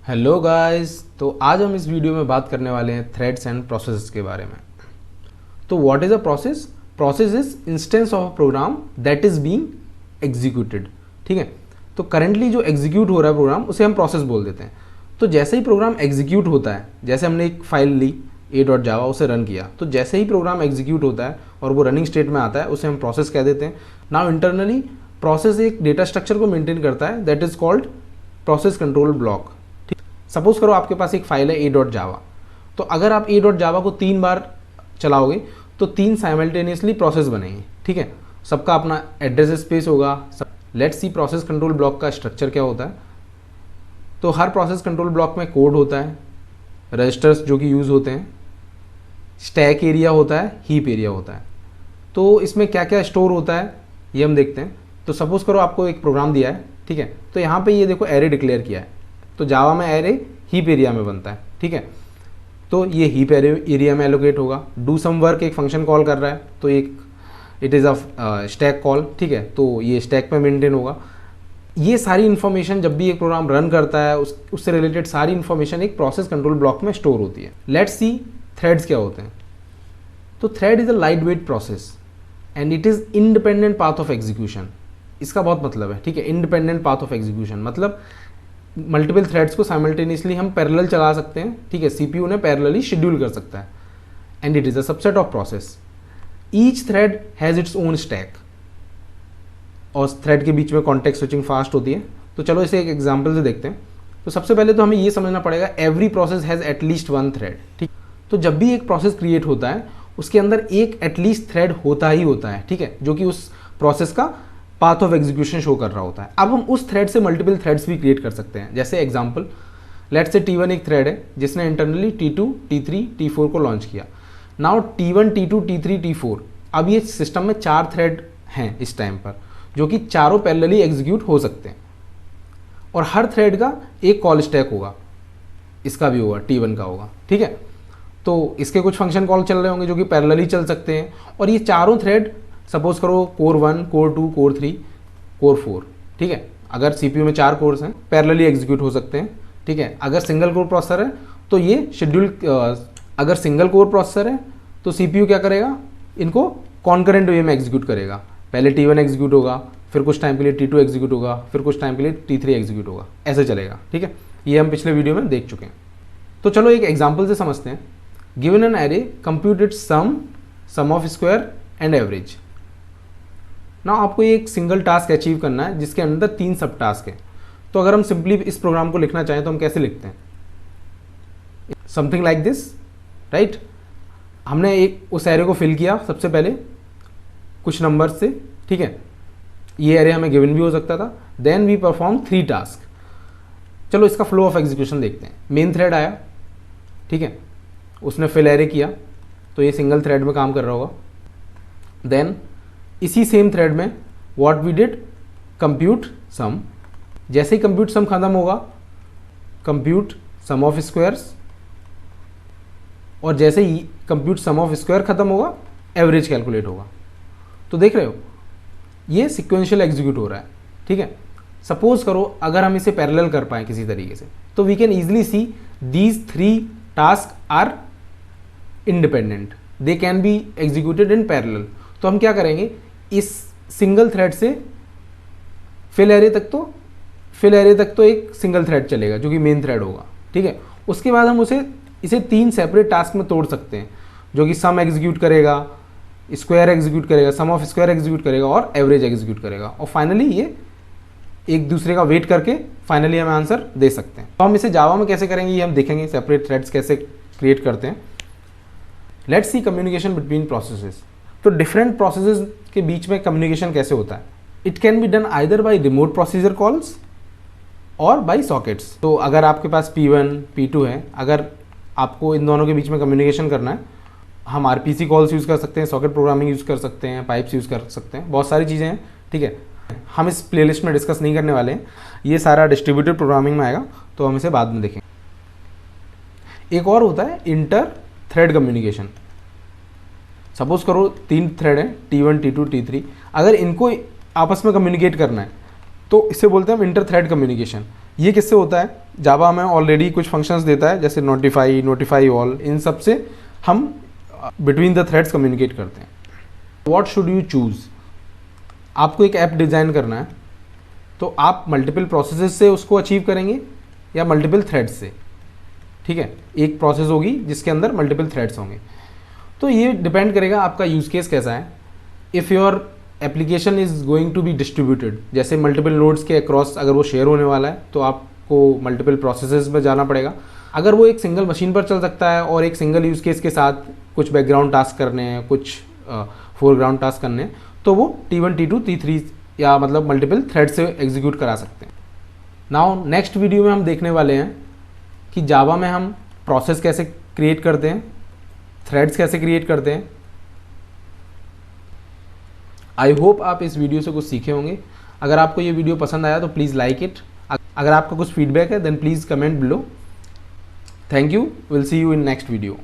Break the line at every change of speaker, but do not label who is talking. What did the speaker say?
Hello guys. तो आज हम इस वीडियो में बात करने वाले हैं थ्रेड्स एंड प्रोसेसेस के बारे में। तो what is a process? Process is instance of a program that is being executed. ठीक है, तो करेंटली जो एग्जीक्यूट हो रहा है प्रोग्राम उसे हम प्रोसेस बोल देते हैं। तो जैसे ही प्रोग्राम एग्जीक्यूट होता है, जैसे हमने एक फाइल ली a.java, उसे रन किया, तो जैसे ही प्रोग्राम एग्जीक्यूट होता है और वो रनिंग स्टेट में आता है उसे हम प्रोसेस कह देते हैं। नाउ इंटरनली प्रोसेस एक डेटा स्ट्रक्चर को मेंटेन करता है that is called process control block. Suppose करो आपके पास एक फाइल है a.java, तो अगर आप a.java को 3 बार चलाओगे तो 3 साइमल्टेनियसली प्रोसेस बनेंगे। ठीक है, सबका अपना एड्रेस स्पेस होगा। Let's see process control block का स्ट्रक्चर क्या होता है। तो हर प्रोसेस कंट्रोल ब्लॉक में कोड होता है, रजिस्टर्स जो कि यूज़ होते हैं, स्टैक एरिया होता है, हीप एरिया होता है। तो इसमें क्या क्या स्टोर होता है ये हम देखते हैं। तो सपोज करो आपको एक प्रोग्राम दिया है, ठीक है, तो यहाँ पे ये देखो एरे डिक्लेयर किया है। तो जावा में एरे हीप एरिया में बनता है। ठीक है, तो ये हीप एरिया में एलोकेट होगा। डू सम वर्क एक फंक्शन कॉल कर रहा है, तो एक it is a stack call. ठीक है, तो ये स्टैक पे मेंटेन होगा। ये सारी इन्फॉर्मेशन जब भी एक प्रोग्राम रन करता है उससे रिलेटेड सारी इन्फॉर्मेशन एक प्रोसेस कंट्रोल ब्लॉक में स्टोर होती है। लेट्स सी थ्रेड्स क्या होते हैं। तो thread is a light weight process and it is independent path of execution. इसका बहुत मतलब है। ठीक है, इंडिपेंडेंट पाथ ऑफ एग्जीक्यूशन मतलब मल्टीपल थ्रेड्स को साइमल्टेनियसली हम पैरेलल चला सकते हैं। ठीक है, सीपीयू ने पैरेलली शेड्यूल कर सकता है and it is a subset of process. Each thread has its own stack और थ्रेड के बीच में कॉन्टेक्स्ट स्विचिंग फास्ट होती है। तो चलो इसे एक एग्जांपल से देखते हैं। तो सबसे पहले तो हमें ये समझना पड़ेगा every process has at least one thread. ठीक, तो जब भी एक प्रोसेस क्रिएट होता है उसके अंदर एक एटलीस्ट थ्रेड होता ही होता है। ठीक है, जो कि उस प्रोसेस का पाथ ऑफ एग्जीक्यूशन शो कर रहा होता है। अब हम उस थ्रेड से मल्टीपल थ्रेड्स भी क्रिएट कर सकते हैं। जैसे एग्जांपल, लेट्स से T1 एक थ्रेड है जिसने इंटरनली T2, T3, T4 को लॉन्च किया। Now T1, T2, T3, T4, अब ये सिस्टम में 4 थ्रेड हैं इस टाइम पर, जो कि चारों पैरेलली एग्जीक्यूट हो सकते हैं और हर थ्रेड का एक कॉल स्टैक होगा। इसका भी होगा, T1 का होगा। ठीक है, तो इसके कुछ फंक्शन कॉल चल रहे होंगे जो कि पैरेलली चल सकते हैं और ये चारों थ्रेड सपोज करो कोर 1, कोर 2, कोर 3, कोर 4। ठीक है, अगर सीपीयू में 4 कोर्स हैं पैरेलली एग्जीक्यूट हो सकते हैं। ठीक है, अगर सिंगल कोर प्रोसेसर है तो ये शेड्यूल, अगर सिंगल कोर प्रोसेसर है तो सीपीयू क्या करेगा, इनको कॉन्करेंट वे में एग्जीक्यूट करेगा। पहले T1 एग्जीक्यूट होगा, फिर कुछ टाइम के लिए T2 एग्जीक्यूट होगा, फिर कुछ टाइम के लिए T3 एग्जीक्यूट होगा, ऐसे चलेगा। ठीक है, ये हम पिछले वीडियो में देख चुके हैं। तो चलो एक एग्जाम्पल से समझते हैं। Given an array, compute its sum of square and average. ना आपको एक सिंगल टास्क अचीव करना है जिसके अंदर 3 सब टास्क हैं। तो अगर हम सिंपली इस प्रोग्राम को लिखना चाहें तो हम कैसे लिखते हैं? Something like this, right. हमने एक उस एरे को फिल किया सबसे पहले कुछ नंबर से। ठीक है, ये एरे हमें गिवन भी हो सकता था। Then we perform 3 task. चलो इसका फ्लो ऑफ एग्जीक्यूशन देखते हैं। मेन थ्रेड आया, ठीक है, उसने फिल एरे किया, तो ये सिंगल थ्रेड में काम कर रहा होगा। देन इसी सेम थ्रेड में व्हाट वी डिड, कंप्यूट सम। जैसे ही कंप्यूट सम खत्म होगा, कंप्यूट सम ऑफ स्क्वायर्स, और जैसे ही कंप्यूट सम ऑफ स्क्वायर खत्म होगा, एवरेज कैलकुलेट होगा। तो देख रहे हो ये सिक्वेंशियल एग्जीक्यूट हो रहा है। ठीक है, सपोज करो अगर हम इसे पैरेलल कर पाए किसी तरीके से तो we can easily see these 3 task are independent, they can be executed in parallel. तो हम क्या करेंगे, इस सिंगल थ्रेड से फिल एरे तक तो एक सिंगल थ्रेड चलेगा जो कि मेन थ्रेड होगा। ठीक है, उसके बाद हम इसे 3 सेपरेट टास्क में तोड़ सकते हैं, जो कि सम एग्जीक्यूट करेगा, स्क्वायर एग्जीक्यूट करेगा, सम ऑफ स्क्वायर एग्जीक्यूट करेगा और एवरेज एग्जीक्यूट करेगा। और फाइनली ये एक दूसरे का वेट करके फाइनली हमें आंसर दे सकते हैं। तो हम इसे जावा में कैसे करेंगे ये हम देखेंगे, सेपरेट थ्रेड्स कैसे क्रिएट करते हैं। Let's see communication between processes. तो डिफरेंट प्रोसेसेस के बीच में कम्युनिकेशन कैसे होता है? It can be done either bye remote procedure calls और बाय सॉकेट्स। तो अगर आपके पास P1, P2 है, अगर आपको इन दोनों के बीच में कम्युनिकेशन करना है, हम RPC कॉल्स यूज़ कर सकते हैं, सॉकेट प्रोग्रामिंग यूज़ कर सकते हैं, पाइप्स यूज़ कर सकते हैं, बहुत सारी चीज़ें हैं। ठीक है, हम इस प्लेलिस्ट में डिस्कस नहीं करने वाले हैं, ये सारा डिस्ट्रीब्यूटेड प्रोग्रामिंग में आएगा, तो हम इसे बाद में देखेंगे। एक और होता है इंटर थ्रेड कम्युनिकेशन। सपोज करो 3 थ्रेड है T1, T2, T3, अगर इनको आपस में कम्युनिकेट करना है तो इसे बोलते हैं हम इंटर थ्रेड कम्युनिकेशन। ये किससे होता है, जावा हमें ऑलरेडी कुछ फंक्शंस देता है जैसे नोटिफाई, नोटिफाई ऑल, इन सब से हम बिटवीन द थ्रेड्स कम्युनिकेट करते हैं। व्हाट शुड यू चूज़, आपको एक ऐप डिज़ाइन करना है तो आप मल्टीपल प्रोसेसेस से उसको अचीव करेंगे या मल्टीपल थ्रेड्स से। ठीक है, एक प्रोसेस होगी जिसके अंदर मल्टीपल थ्रेड्स होंगे। तो ये डिपेंड करेगा आपका यूज़ केस कैसा है। If your application is going to be distributed, जैसे मल्टीपल नोड्स के अक्रॉस अगर वो शेयर होने वाला है तो आपको मल्टीपल प्रोसेसेस में जाना पड़ेगा। अगर वो एक सिंगल मशीन पर चल सकता है और एक सिंगल यूज़ केस के साथ कुछ बैकग्राउंड टास्क करने हैं, कुछ फोरग्राउंड टास्क करने हैं, तो वो T1, T2, T3 या मतलब मल्टीपल थ्रेड से एग्जीक्यूट करा सकते हैं। नाउ नेक्स्ट वीडियो में हम देखने वाले हैं कि जावा में हम प्रोसेस कैसे क्रिएट करते हैं, थ्रेड्स कैसे क्रिएट करते हैं। आई होप आप इस वीडियो से कुछ सीखे होंगे। अगर आपको ये वीडियो पसंद आया तो प्लीज़ लाइक इट। अगर आपका कुछ फीडबैक है then please comment below. Thank you, will see you in next video.